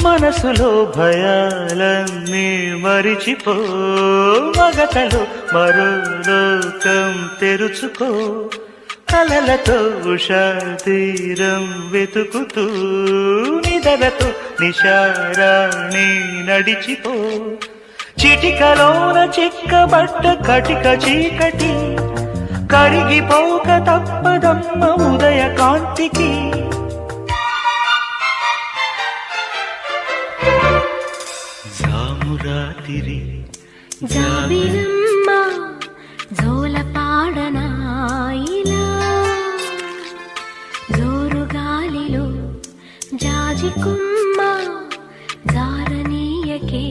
మనసులో భయాలన్నీ మరిచిపో, మగతలో మరో లోకం తెరుచుకో, కలలతో ఉషా తీరం వెతుకుతూ నిదలతో నిశారాణి నడిచిపో. చిటికలోన చిక్కబట్ట కటిక చీకటి కరిగిపోక తప్పదమ్మ ఉదయ కాంతికి. జామురాతిరి జాబిలమ్మ జోలపాడనాయిలా, జోరు గాలిలో జాజికుమ్మ జారనీయకే.